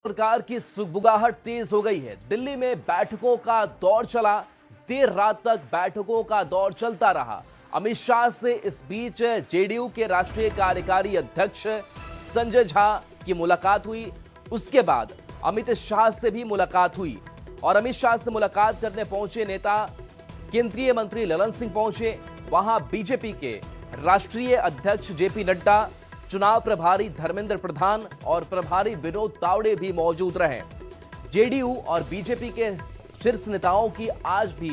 सरकार की सुगबुगाहट तेज हो गई है। दिल्ली में बैठकों का दौर चला, देर रात तक बैठकों का दौर चलता रहा। अमित शाह से इस बीच जेडीयू के राष्ट्रीय कार्यकारी अध्यक्ष संजय झा की मुलाकात हुई। उसके बाद अमित शाह से भी मुलाकात हुई और अमित शाह से मुलाकात करने पहुंचे नेता केंद्रीय मंत्री ललन सिंह पहुंचे। वहां बीजेपी के राष्ट्रीय अध्यक्ष जेपी नड्डा, चुनाव प्रभारी धर्मेंद्र प्रधान और प्रभारी विनोद तावड़े भी मौजूद रहे। जेडीयू और बीजेपी के शीर्ष नेताओं की आज भी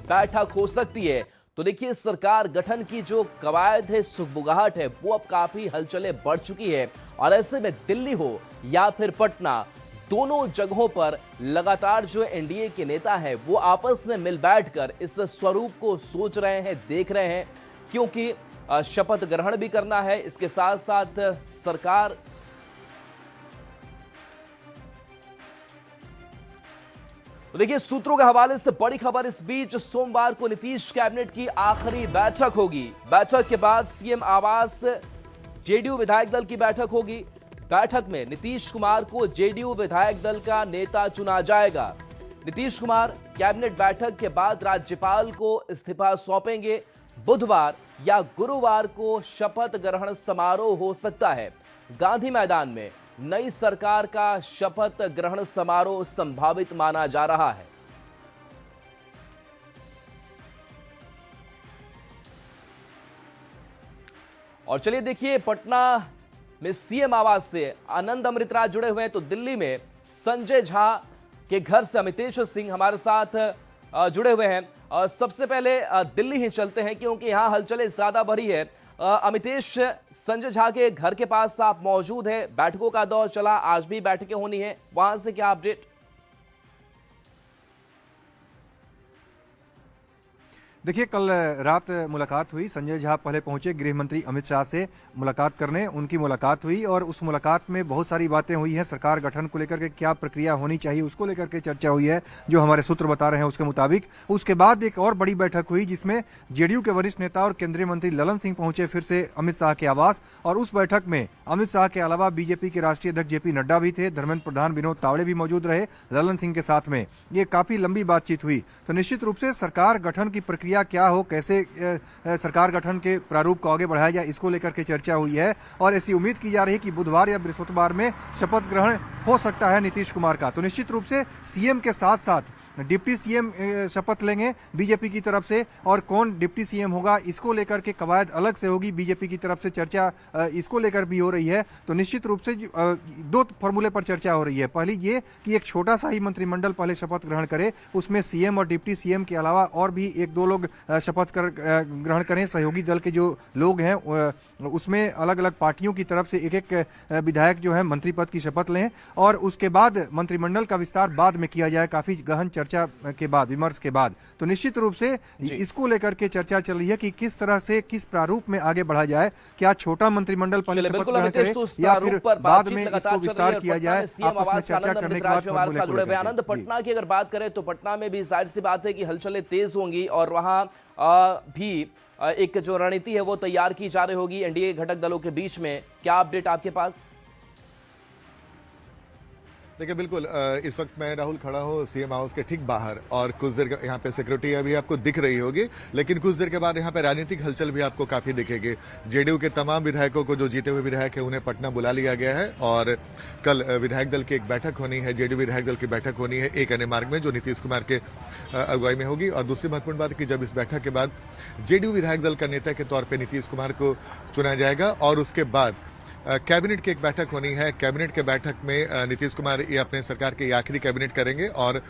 बैठक हो सकती है। तो देखिए, सरकार गठन की जो कवायद है, सुगबुगाहट है, वो अब काफी हलचलें बढ़ चुकी है और ऐसे में दिल्ली हो या फिर पटना, दोनों जगहों पर लगातार जो एनडीए के नेता है वो आपस में मिल बैठकर इस स्वरूप को सोच रहे हैं, देख रहे हैं, क्योंकि शपथ ग्रहण भी करना है। इसके साथ साथ सरकार तो देखिए, सूत्रों के हवाले से बड़ी खबर इस बीच सोमवार को नीतीश कैबिनेट की आखिरी बैठक होगी। बैठक के बाद सीएम आवास जेडीयू विधायक दल की बैठक होगी। बैठक में नीतीश कुमार को जेडीयू विधायक दल का नेता चुना जाएगा। नीतीश कुमार कैबिनेट बैठक के बाद राज्यपाल को इस्तीफा सौंपेंगे। बुधवार या गुरुवार को शपथ ग्रहण समारोह हो सकता है। गांधी मैदान में नई सरकार का शपथ ग्रहण समारोह संभावित माना जा रहा है। और चलिए देखिए, पटना में सीएम आवास से आनंद अमृतराज जुड़े हुए हैं, तो दिल्ली में संजय झा के घर से अमितेश सिंह हमारे साथ जुड़े हुए हैं। सबसे पहले दिल्ली ही चलते हैं क्योंकि यहां हलचलें ज्यादा भरी है। अमितेश, संजय झा के घर के पास आप मौजूद हैं, बैठकों का दौर चला, आज भी बैठकें होनी है, वहां से क्या अपडेट? देखिए, कल रात मुलाकात हुई। संजय झा पहले पहुंचे गृह मंत्री अमित शाह से मुलाकात करने। उनकी मुलाकात हुई और उस मुलाकात में बहुत सारी बातें हुई हैं। सरकार गठन को लेकर के क्या प्रक्रिया होनी चाहिए उसको लेकर के चर्चा हुई है, जो हमारे सूत्र बता रहे हैं उसके मुताबिक। उसके बाद एक और बड़ी बैठक हुई जिसमें जेडीयू के वरिष्ठ नेता और केंद्रीय मंत्री ललन सिंह पहुंचे फिर से अमित शाह के आवास। और उस बैठक में अमित शाह के अलावा बीजेपी के राष्ट्रीय अध्यक्ष जेपी नड्डा भी थे, धर्मेंद्र प्रधान, विनोद तावड़े भी मौजूद रहे ललन सिंह के साथ में। ये काफी लंबी बातचीत हुई। तो निश्चित रूप से सरकार गठन की प्रक्रिया क्या हो, कैसे सरकार गठन के प्रारूप को आगे बढ़ाया जाए, इसको लेकर के चर्चा हुई है। और ऐसी उम्मीद की जा रही है कि बुधवार या बृहस्पतिवार में शपथ ग्रहण हो सकता है नीतीश कुमार का। तो निश्चित रूप से सीएम के साथ साथ डिप्टी सीएम शपथ लेंगे बीजेपी की तरफ से, और कौन डिप्टी सीएम होगा इसको लेकर के कवायद अलग से होगी। बीजेपी की तरफ से चर्चा इसको लेकर भी हो रही है। तो निश्चित रूप से दो फॉर्मूले पर चर्चा हो रही है। पहली ये कि एक छोटा सा ही मंत्रिमंडल पहले शपथ ग्रहण करे, उसमें सीएम और डिप्टी सीएम के अलावा और भी एक दो लोग शपथ ग्रहण करें। सहयोगी दल के जो लोग हैं उसमें अलग अलग पार्टियों की तरफ से एक एक विधायक जो है मंत्री पद की शपथ लें, और उसके बाद मंत्रिमंडल का विस्तार बाद में किया जाए, काफी गहन चर्चा के बाद, विमर्श के बाद। तो निश्चित रूप से इसको लेकर के चर्चा चल रही है कि किस तरह से, किस प्रारूप में आगे बढ़ा जाए। क्या छोटा मंत्रिमंडल पहले शपथ ग्रहण करे या फिर बाद में इसको विस्तार किया जाए, आपस में चर्चा करने के बाद। आनंद, पटना की अगर बात करें तो पटना में भी जाहिर सी बात है कि हलचलें तेज होंगी और वहां भी एक जो रणनीति है वो तैयार की जा रही होगी एनडीए घटक दलों के बीच में। क्या अपडेट आपके पास? देखिए, बिल्कुल इस वक्त मैं राहुल खड़ा हूँ सीएम हाउस के ठीक बाहर, और कुछ देर यहाँ पे सिक्योरिटी अभी आपको दिख रही होगी, लेकिन कुछ देर के बाद यहाँ पे राजनीतिक हलचल भी आपको काफी दिखेगी। जेडीयू के तमाम विधायकों को, जो जीते हुए विधायक है, उन्हें पटना बुला लिया गया है और कल विधायक दल की एक बैठक होनी है, जेडीयू विधायक दल की बैठक होनी है एक अन्य मार्ग में, जो नीतीश कुमार के अगुवाई में होगी। और दूसरी महत्वपूर्ण बात कि जब इस बैठक के बाद जेडीयू विधायक दल का नेता के तौर पर नीतीश कुमार को चुना जाएगा और उसके बाद कैबिनेट की एक बैठक होनी है। कैबिनेट के बैठक में नीतीश कुमार ये अपने सरकार के आखिरी कैबिनेट करेंगे और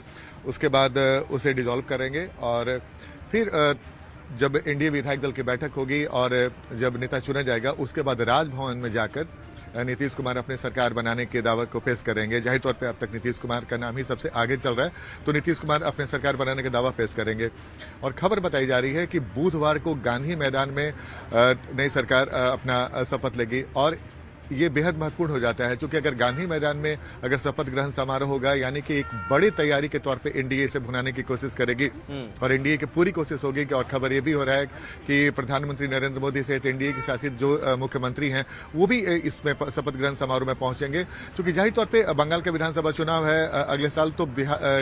उसके बाद उसे डिसॉल्व करेंगे। और फिर जब एनडीए विधायक दल की बैठक होगी और जब नेता चुना जाएगा, उसके बाद राजभवन में जाकर नीतीश कुमार अपने सरकार बनाने के दावे को पेश करेंगे। जाहिर तौर पे अब तक नीतीश कुमार का नाम ही सबसे आगे चल रहा है, तो नीतीश कुमार अपने सरकार बनाने का दावा पेश करेंगे। और खबर बताई जा रही है कि बुधवार को गांधी मैदान में नई सरकार अपना शपथ लेगी। और ये बेहद महत्वपूर्ण हो जाता है, क्योंकि अगर गांधी मैदान में अगर शपथ ग्रहण समारोह होगा, यानी कि एक बड़ी तैयारी के तौर पे एनडीए से भुनाने की कोशिश करेगी और एनडीए की पूरी कोशिश होगी कि, और खबर ये भी हो रहा है कि प्रधानमंत्री नरेंद्र मोदी सहित एनडीए के शासित जो मुख्यमंत्री हैं वो भी इसमें शपथ ग्रहण समारोह में पहुंचेंगे, क्योंकि जाहिर तौर पर बंगाल का विधानसभा चुनाव है अगले साल, तो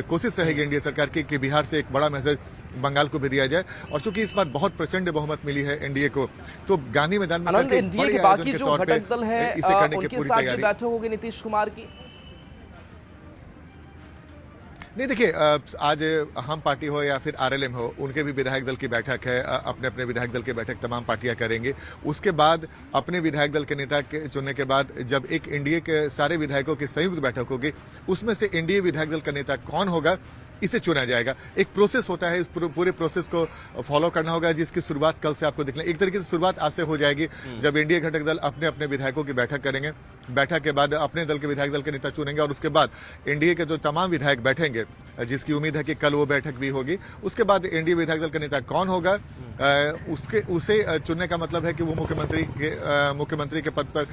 कोशिश रहेगी एनडीए सरकार की कि बिहार से एक बड़ा मैसेज बंगाल को भी दिया जाए। और चूंकि इस बार बहुत प्रचंड बहुमत मिली है एनडीए को, तो गांधी मैदान में एनडीए के बाकी जो घटक दल है उनके साथ भी बैठक होगी नीतीश कुमार की। नहीं, देखिए आज हम पार्टी हो या फिर आरएलएम हो, उनके भी विधायक दल की बैठक है, अपने अपने विधायक दल की बैठक तमाम पार्टियां करेंगे। उसके बाद अपने विधायक दल के नेता के चुनने के बाद जब एक एनडीए के सारे विधायकों की संयुक्त बैठक होगी, उसमें से एनडीए विधायक दल का नेता कौन होगा इसे चुना जाएगा। एक प्रोसेस होता है, इस पूरे प्रोसेस को फॉलो करना होगा, जिसकी शुरुआत कल से आपको दिखना, एक तरीके से शुरुआत आज से हो जाएगी, जब एनडीए घटक दल अपने अपने विधायकों की बैठक करेंगे। बैठक के बाद अपने दल के विधायक दल के नेता चुनेंगे और उसके बाद एनडीए के जो तमाम विधायक बैठेंगे, जिसकी उम्मीद है कि कल वो बैठक भी होगी, उसके बाद एनडीए विधायक दल का नेता कौन होगा उसे चुनने का मतलब है कि वो मुख्यमंत्री के पद पर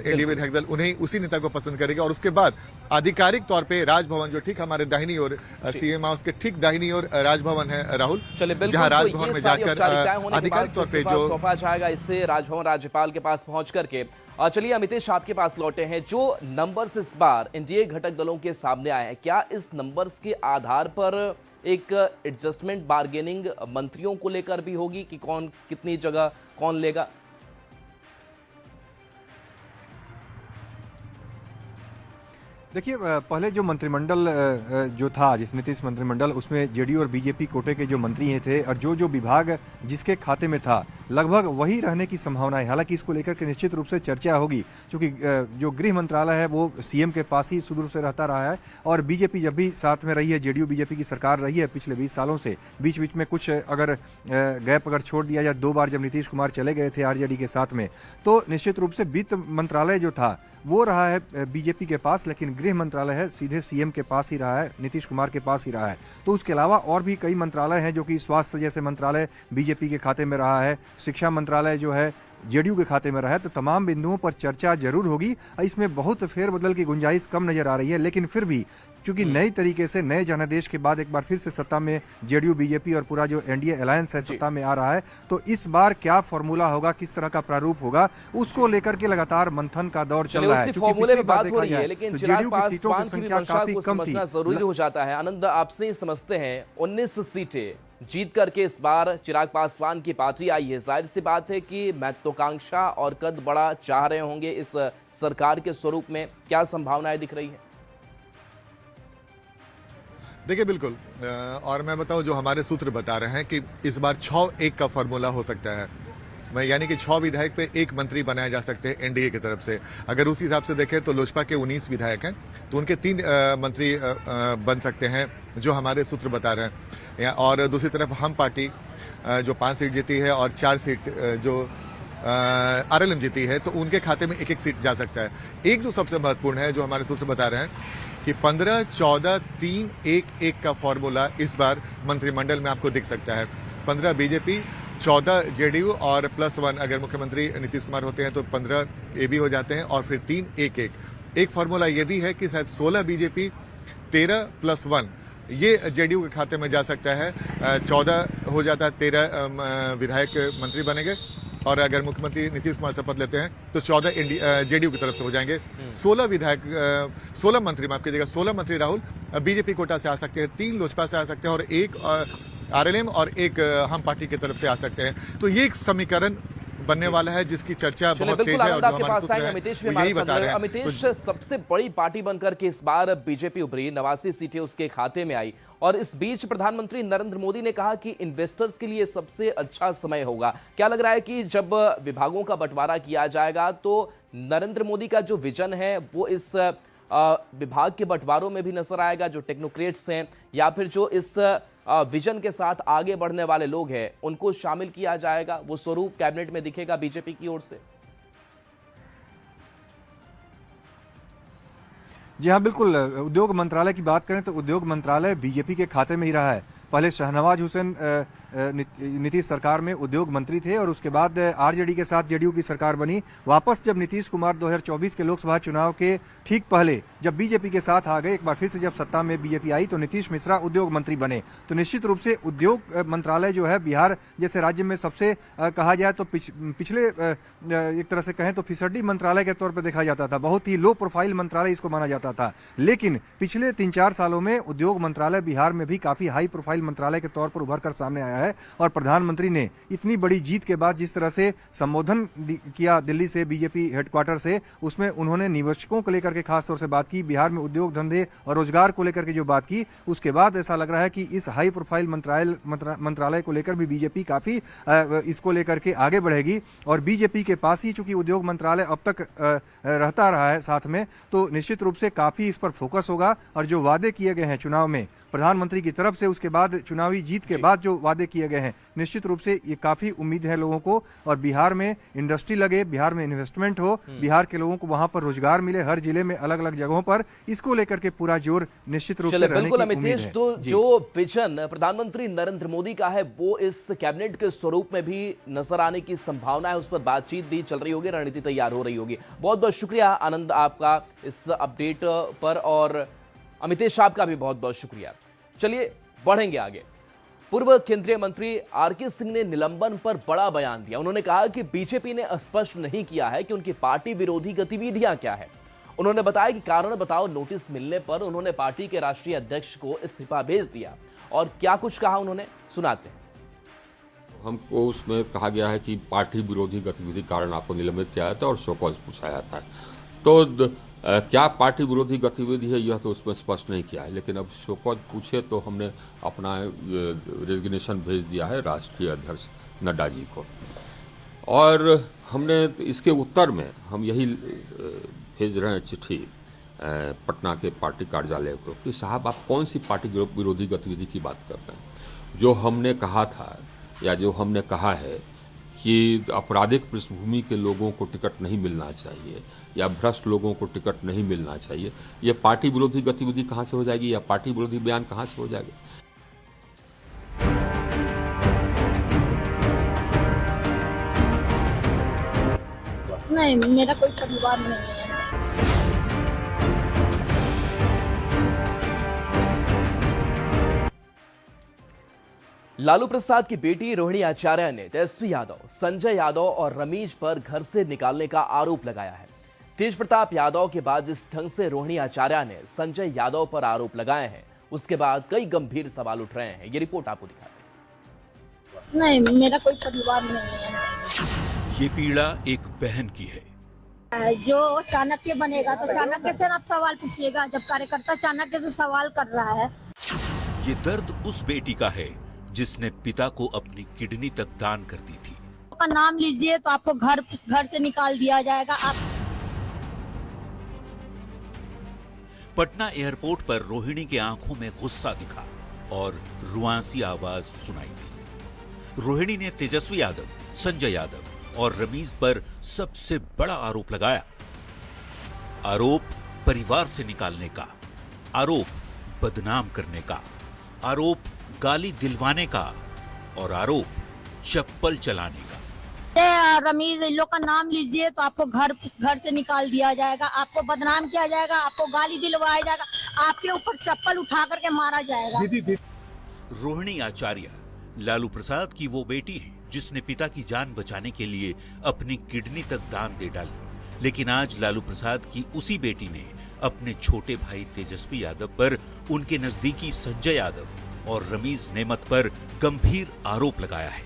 एनडीए विधायक दल उन्हें उसी नेता को पसंद करेगा। और उसके बाद आधिकारिक तौर पर राजभवन, जो ठीक हमारे दाहिनी ओर सीएम हाउस के ठीक दाहिनी ओर राजभवन है राहुल, जहां राजभवन में जाकर आधिकारिक तौर पे जो सौंपा जाएगा, इससे राजभवन राज्यपाल के पास पहुंच करके। चलिए अमितेश, आपके पास लौटे हैं। जो नंबर्स इस बार एनडीए घटक दलों के सामने आए हैं, क्या इस नंबर्स के आधार पर एक एडजस्टमेंट बार्गेनिंग मंत्रियों को लेकर भी होगी कि कौन कितनी जगह कौन लेगा? देखिए, पहले जो मंत्रिमंडल जो था, जिस नीतीश मंत्रिमंडल, उसमें जेडीयू और बीजेपी कोटे के जो मंत्री थे और जो विभाग जिसके खाते में था, लगभग वही रहने की संभावना है। हालांकि इसको लेकर के निश्चित रूप से चर्चा होगी, क्योंकि जो गृह मंत्रालय है वो सीएम के पास ही शुरू से रहता रहा है और बीजेपी जब भी साथ में रही है, जेडीयू बीजेपी की सरकार रही है पिछले 20 सालों से, बीच बीच में कुछ अगर गैप अगर छोड़ दिया जाए, 2 बार जब नीतीश कुमार चले गए थे आरजेडी के साथ में, तो निश्चित रूप से वित्त मंत्रालय जो था वो रहा है बीजेपी के पास, लेकिन गृह मंत्रालय है सीधे सीएम के पास ही रहा है, नीतीश कुमार के पास ही रहा है। तो उसके अलावा और भी कई मंत्रालय हैं, जो कि स्वास्थ्य जैसे मंत्रालय बीजेपी के खाते में रहा है, शिक्षा मंत्रालय जो है जेडीयू के खाते में रहा है। तो तमाम बिंदुओं पर चर्चा जरूर होगी। इसमें बहुत फेरबदल की गुंजाइश कम नजर आ रही है, लेकिन फिर भी चूंकि नई तरीके से नए जनादेश के बाद एक बार फिर से सत्ता में जेडीयू बीजेपी और पूरा जो एनडीए अलायंस है सत्ता में आ रहा है, तो इस बार क्या फॉर्मूला होगा, किस तरह का प्रारूप होगा, उसको लेकर के लगातार मंथन का दौर चल रहा है। फॉर्मूले में बात हो रही है, लेकिन चिराग पासवान की भी मंशा को समझना जरूरी हो जाता है। आनंद, आपसे समझते हैं 19 सीटें जीत करके इस बार चिराग पासवान की पार्टी आई है। जाहिर सी बात है कि महत्वाकांक्षा और कद बड़ा चाह रहे होंगे इस सरकार के स्वरूप में। क्या संभावनाएं दिख रही है? देखिए, बिल्कुल, और मैं बताऊं, जो हमारे सूत्र बता रहे हैं कि इस बार 6-1 का फॉर्मूला हो सकता है। यानी कि 6 विधायक पे 1 मंत्री बनाया जा सकते हैं एनडीए की तरफ से। अगर उस हिसाब से देखें तो लोजपा के 19 विधायक हैं, तो उनके 3 मंत्री बन सकते हैं, जो हमारे सूत्र बता रहे हैं। और दूसरी तरफ हम पार्टी जो 5 सीट जीती है और 4 सीट जो आरएलएम जीती है, तो उनके खाते में 1-1 सीट जा सकता है। एक जो सबसे महत्वपूर्ण है, जो हमारे सूत्र बता रहे हैं कि 15-14-3-1-1 का फॉर्मूला इस बार मंत्रिमंडल में आपको दिख सकता है। 15 बीजेपी, 14 जेडीयू और +1 अगर मुख्यमंत्री नीतीश कुमार होते हैं तो 15 ये भी हो जाते हैं, और फिर 3-1-1। एक फॉर्मूला ये भी है कि शायद 16 बीजेपी, 13 +1 ये जेडीयू के खाते में जा सकता है। 14 हो जाता है, 13 विधायक मंत्री बनेंगे, और अगर मुख्यमंत्री नीतीश कुमार शपथ लेते हैं तो 14 जेडीयू की तरफ से हो जाएंगे। 16 मंत्री, माफ कीजिएगा, 16 मंत्री राहुल बीजेपी कोटा से आ सकते हैं, 3 लोजपा से आ सकते हैं और 1 आरएलएम और 1 हम पार्टी की तरफ से आ सकते हैं। तो ये एक समीकरण बनने वाला है जिसकी चर्चा बहुत तेज है, और जो हमारे सूत्र हैं वो यही बता रहे हैं। अमितेश, सबसे बड़ी पार्टी बनकर के इस बार बीजेपी उभरी, 89 सीटें उसके खाते में आई, और इस बीच प्रधानमंत्री नरेंद्र मोदी ने कहा कि इन्वेस्टर्स के लिए सबसे अच्छा समय होगा। क्या लग रहा है कि जब विभागों का बंटवारा किया जाएगा तो नरेंद्र मोदी का जो विजन है वो इस विभाग के बंटवारों में भी नजर आएगा, जो टेक्नोक्रेट्स हैं या फिर जो इस विजन के साथ आगे बढ़ने वाले लोग हैं उनको शामिल किया जाएगा, वो स्वरूप कैबिनेट में दिखेगा बीजेपी की ओर से? जी हाँ, बिल्कुल। उद्योग मंत्रालय की बात करें तो उद्योग मंत्रालय बीजेपी के खाते में ही रहा है। पहले शहनवाज हुसैन नीतीश सरकार में उद्योग मंत्री थे और उसके बाद आरजेडी के साथ जेडीयू की सरकार बनी। वापस जब नीतीश कुमार 2024 के लोकसभा चुनाव के ठीक पहले जब बीजेपी के साथ आ गए, एक बार फिर से जब सत्ता में बीजेपी आई तो नीतीश मिश्रा उद्योग मंत्री बने। तो निश्चित रूप से उद्योग मंत्रालय जो है बिहार जैसे राज्य में सबसे कहा जाए तो पिछले एक तरह से कहें तो फिसड्डी मंत्रालय के तौर पर देखा जाता था, बहुत ही लो प्रोफाइल मंत्रालय इसको माना जाता था। लेकिन पिछले 3-4 सालों में उद्योग मंत्रालय बिहार में भी काफी हाई प्रोफाइल मंत्रालय के तौर पर उभर कर सामने आया है। और प्रधानमंत्री ने इतनी बड़ी जीत के बाद जिस तरह से संबोधन किया दिल्ली से बीजेपी हेडक्वार्टर से, उसमें उन्होंने निवेशकों को लेकर के खास तौर से बात की, बिहार में उद्योग धंधे और रोजगार को लेकर के जो बात की, उसके बाद ऐसा लग रहा है कि इस हाई प्रोफाइल मंत्रालय को लेकर भी बीजेपी काफी इसको लेकर के आगे बढ़ेगी। और बीजेपी के पास ही चूंकि उद्योग मंत्रालय अब तक रहता रहा है साथ में, तो निश्चित रूप से काफी इस पर फोकस होगा। और जो वादे किए गए हैं चुनाव में प्रधानमंत्री की तरफ से, उसके बाद चुनावी जीत के बाद जो वादे किए गए हैं, निश्चित रूप से ये काफी उम्मीद है लोगों को। और बिहार में इंडस्ट्री लगे, बिहार में इन्वेस्टमेंट हो, बिहार के लोगों को वहां पर रोजगार मिले, हर जिले में अलग अलग जगहों पर, इसको लेकर के पूरा जोर निश्चित रूप से रहने बिल्कुल की उम्मीद अमितेश, है। तो जो विजन प्रधानमंत्री नरेंद्र मोदी का है वो इस कैबिनेट के स्वरूप में भी नजर आने की संभावना है, उस पर बातचीत भी चल रही होगी, रणनीति तैयार हो रही होगी। बहुत बहुत शुक्रिया आनंद आपका इस अपडेट पर, और अमितेश आपका भी बहुत बहुत शुक्रिया। चलिए बढ़ेंगे आगे। पूर्व केंद्रीय मंत्री आरके सिंह ने निलंबन पर बड़ा बयान दिया। उन्होंने कहा कि बीजेपी ने स्पष्ट नहीं किया है कि उनकी पार्टी विरोधी गतिविधियां क्या है। उन्होंने बताया कि कारण बताओ नोटिस मिलने पर उन्होंने पार्टी के राष्ट्रीय अध्यक्ष को इस्तीफा भेज दिया। और क्या कुछ कहा उन्होंने, सुनाते हैं। हमको उसमें कहा गया है कि पार्टी विरोधी गतिविधि कारण आपको निलंबित किया जाता है और शो कॉज पूछा जाता है। तो क्या पार्टी विरोधी गतिविधि है यह तो उसमें स्पष्ट नहीं किया है, लेकिन अब शो कॉज पूछे तो हमने अपना रेजिग्नेशन भेज दिया है राष्ट्रीय अध्यक्ष नड्डा जी को। और हमने इसके उत्तर में हम यही भेज रहे हैं चिट्ठी पटना के पार्टी कार्यालय को कि साहब आप कौन सी पार्टी विरोधी गतिविधि की बात कर रहे हैं। जो हमने कहा था या जो हमने कहा है कि आपराधिक पृष्ठभूमि के लोगों को टिकट नहीं मिलना चाहिए या भ्रष्ट लोगों को टिकट नहीं मिलना चाहिए, ये पार्टी विरोधी गतिविधि कहाँ से हो जाएगी या पार्टी विरोधी बयान कहाँ से हो जाएगा। नहीं, मेरा कोई परिवार नहीं है। लालू प्रसाद की बेटी रोहिणी आचार्य ने तेजस्वी यादव, संजय यादव और रमीज पर घर से निकालने का आरोप लगाया है। तेज प्रताप यादव के बाद जिस ढंग से रोहिणी आचार्य ने संजय यादव पर आरोप लगाए हैं, उसके बाद कई गंभीर सवाल उठ रहे हैं। ये रिपोर्ट आपको दिखाते हैं। नहीं, मेरा कोई परिवार नहीं है। ये पीड़ा एक बहन की है। जो चाणक्य बनेगा तो चाणक्य से आप सवाल पूछिएगा, जब कार्यकर्ता चाणक्य से सवाल कर रहा है। ये दर्द उस बेटी का है जिसने पिता को अपनी किडनी तक दान कर दी थी। का नाम लीजिए तो आपको घर से निकाल दिया जाएगा। आप पटना एयरपोर्ट पर रोहिणी के आंखों में गुस्सा दिखा और रुआंसी आवाज सुनाई दी। रोहिणी ने तेजस्वी यादव, संजय यादव और रमीज पर सबसे बड़ा आरोप लगाया। आरोप परिवार से निकालने का, आरोप बदनाम करने का, आरोप गाली दिलवाने का और आरोप चप्पल चलाने का। रमीज, इन लोग का नाम लीजिए तो आपको घर से निकाल दिया जाएगा, आपको बदनाम किया जाएगा, आपको गाली दिलवाया जाएगा, आपके ऊपर चप्पल उठा करके मारा जाएगा। रोहिणी आचार्य लालू प्रसाद की वो बेटी है जिसने पिता की जान बचाने के लिए अपनी किडनी तक दान दे डाली। लेकिन आज लालू प्रसाद की उसी बेटी ने अपने छोटे भाई तेजस्वी यादव पर, उनके नजदीकी संजय यादव और रमीज नेमत पर गंभीर आरोप लगाया है।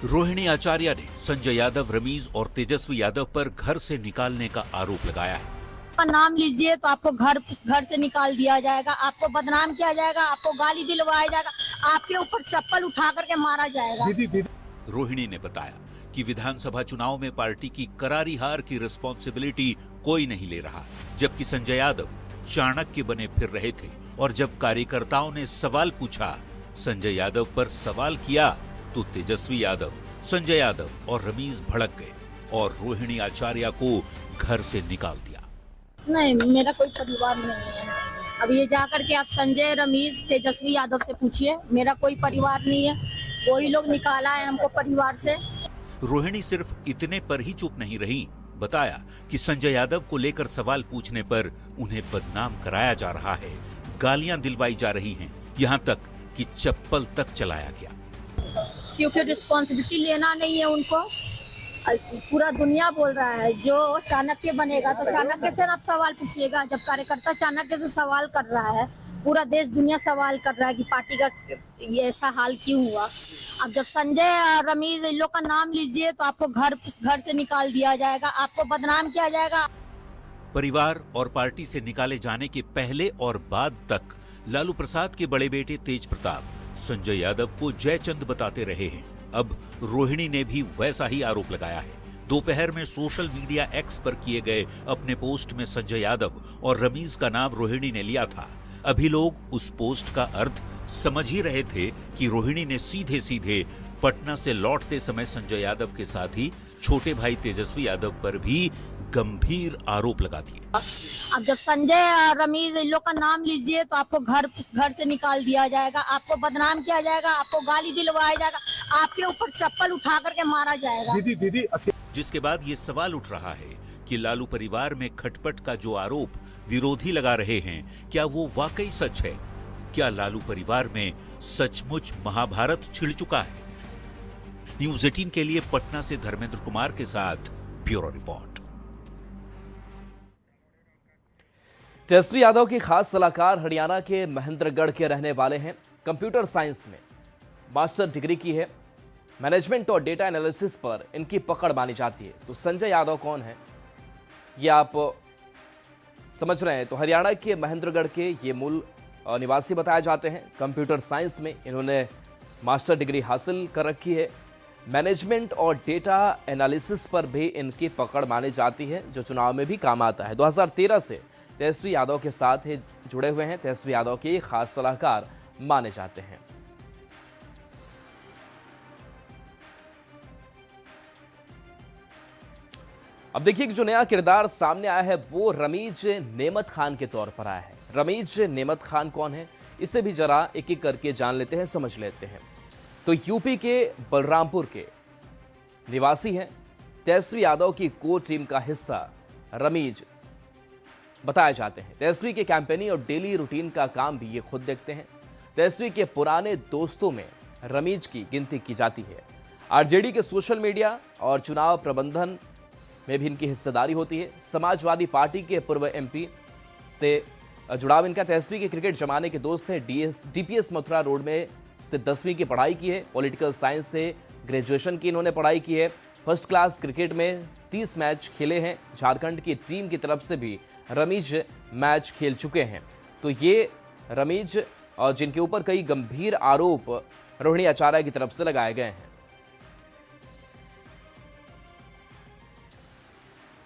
रोहिणी आचार्य ने संजय यादव, रमीज और तेजस्वी यादव पर घर से निकालने का आरोप लगाया है। नाम लीजिए तो आपको घर से निकाल दिया जाएगा, आपको बदनाम किया जाएगा, आपको गाली दिलवाया जाएगा, आपके ऊपर चप्पल उठा करके मारा जाएगा। रोहिणी ने बताया कि विधानसभा चुनाव में पार्टी की करारी हार की रिस्पॉन्सिबिलिटी कोई नहीं ले रहा, जबकि संजय यादव चाणक्य बने फिर रहे थे। और जब कार्यकर्ताओं ने सवाल पूछा, संजय यादव पर सवाल किया, तो तेजस्वी यादव, संजय यादव और रमीज भड़क गए और रोहिणी आचार्य को घर से निकाल दिया। नहीं, मेरा कोई परिवार नहीं है। अब ये जाकर के आप संजय, रमेश, तेजस्वी यादव से पूछिए। मेरा कोई परिवार नहीं है, कोई लोग निकाला है हमको परिवार से। रोहिणी सिर्फ इतने पर ही चुप नहीं रही, बताया कि संजय यादव को लेकर सवाल पूछने पर उन्हें बदनाम कराया जा रहा है, गालियां दिलवाई जा रही हैं, यहां तक कि चप्पल तक चलाया गया। क्योंकि रिस्पॉन्सिबिलिटी लेना नहीं है उनको। पूरा दुनिया बोल रहा है जो चाणक्य बनेगा तो चाणक्य से आप सवाल पूछिएगा। जब कार्यकर्ता चाणक्य से सवाल कर रहा है, पूरा देश दुनिया सवाल कर रहा है कि पार्टी का ये ऐसा हाल क्यों हुआ। अब जब संजय और रमेश इन लोग का नाम लीजिए तो आपको घर से निकाल दिया जाएगा, आपको बदनाम किया जाएगा। परिवार और पार्टी से निकाले जाने के पहले और बाद तक लालू प्रसाद के बड़े बेटे तेज प्रताप संजय यादव को जयचंद बताते रहे हैं। अब रोहिणी ने भी वैसा ही आरोप लगाया है। दोपहर में सोशल मीडिया एक्स पर किए गए अपने पोस्ट में संजय यादव और रमीज का नाम रोहिणी ने लिया था। अभी लोग उस पोस्ट का अर्थ समझ ही रहे थे कि रोहिणी ने सीधे सीधे पटना से लौटते समय संजय यादव के साथ ही छोटे भाई तेजस्वी यादव पर भी गंभीर आरोप लगा दिए। अब जब संजय और रमेश इन लोग का नाम लीजिए तो आपको घर से निकाल दिया जाएगा, आपको बदनाम किया जाएगा, आपको गाली दिलवाया जाएगा, आपके ऊपर चप्पल उठा करके मारा जाएगा। दीदी जिसके बाद ये सवाल उठ रहा है कि लालू परिवार में खटपट का जो आरोप विरोधी लगा रहे हैं, क्या वो वाकई सच है? क्या लालू परिवार में सचमुच महाभारत छिड़ चुका है? न्यूज़ 18 के लिए पटना से धर्मेंद्र कुमार के साथ ब्यूरो रिपोर्ट। तेजस्वी यादव की खास सलाहकार हरियाणा के महेंद्रगढ़ के रहने वाले हैं। कंप्यूटर साइंस में मास्टर डिग्री की है। मैनेजमेंट और डेटा एनालिसिस पर इनकी पकड़ मानी जाती है। तो संजय यादव कौन है ये आप समझ रहे हैं। तो हरियाणा के महेंद्रगढ़ के ये मूल निवासी बताए जाते हैं। कंप्यूटर साइंस में इन्होंने मास्टर डिग्री हासिल कर रखी है। मैनेजमेंट और डेटा एनालिसिस पर भी इनकी पकड़ मानी जाती है, जो चुनाव में भी काम आता है। 2013 से तेजस्वी यादव के साथ ही जुड़े हुए हैं। तेजस्वी यादव के खास सलाहकार माने जाते हैं। अब देखिए कि जो नया किरदार सामने आया है वो रमीज नेमत खान के तौर पर आया है। रमीज नेमत खान कौन है, इसे भी जरा एक एक करके जान लेते हैं, समझ लेते हैं। तो यूपी के बलरामपुर के निवासी हैं। तेजस्वी यादव की कोर टीम का हिस्सा रमीज बताए जाते हैं। तेजस्वी के कैंपेनिंग और डेली रूटीन का काम भी ये खुद देखते हैं। तेजस्वी के पुराने दोस्तों में रमीज की गिनती की जाती है। आरजेडी के सोशल मीडिया और चुनाव प्रबंधन में भी इनकी हिस्सेदारी होती है। समाजवादी पार्टी के पूर्व एमपी से जुड़ाव इनका। तेजस्वी के क्रिकेट जमाने के दोस्त हैं। डीपीएस मथुरा रोड में से 10वीं की पढ़ाई की है। पॉलिटिकल साइंस से ग्रेजुएशन की इन्होंने पढ़ाई की है। फर्स्ट क्लास क्रिकेट में 30 मैच खेले हैं। झारखंड की टीम की तरफ से भी रमीज मैच खेल चुके हैं। तो ये रमीज और जिनके ऊपर कई गंभीर आरोप रोहिणी आचार्य की तरफ से लगाए गए हैं।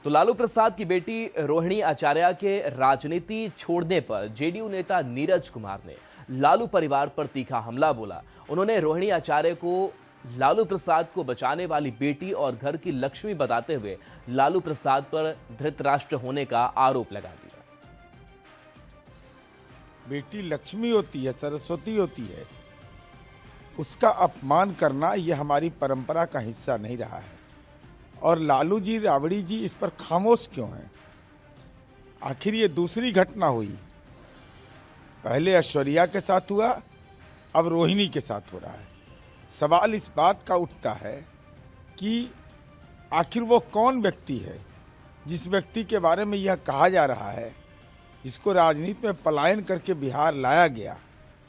तो लालू प्रसाद की बेटी रोहिणी आचार्य के राजनीति छोड़ने पर जेडीयू नेता नीरज कुमार ने लालू परिवार पर तीखा हमला बोला। उन्होंने रोहिणी आचार्य को लालू प्रसाद को बचाने वाली बेटी और घर की लक्ष्मी बताते हुए लालू प्रसाद पर धृतराष्ट्र होने का आरोप लगा दिया। बेटी लक्ष्मी होती है, सरस्वती होती है, उसका अपमान करना यह हमारी परंपरा का हिस्सा नहीं रहा है। और लालू जी, राबड़ी जी इस पर खामोश क्यों हैं? आखिर ये दूसरी घटना हुई। पहले ऐश्वर्या के साथ हुआ, अब रोहिणी के साथ हो रहा है। सवाल इस बात का उठता है कि आखिर वो कौन व्यक्ति है जिस व्यक्ति के बारे में यह कहा जा रहा है, जिसको राजनीति में पलायन करके बिहार लाया गया।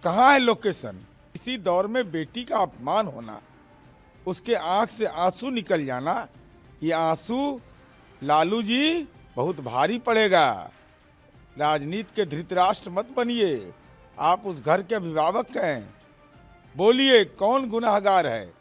कहाँ है लोकेशन? इसी दौर में बेटी का अपमान होना, उसके आंख से आंसू निकल जाना, ये आंसू लालू जी बहुत भारी पड़ेगा। राजनीति के धृतराष्ट्र मत बनिए, आप उस घर के अभिभावक हैं। बोलिए कौन गुनाहगार है?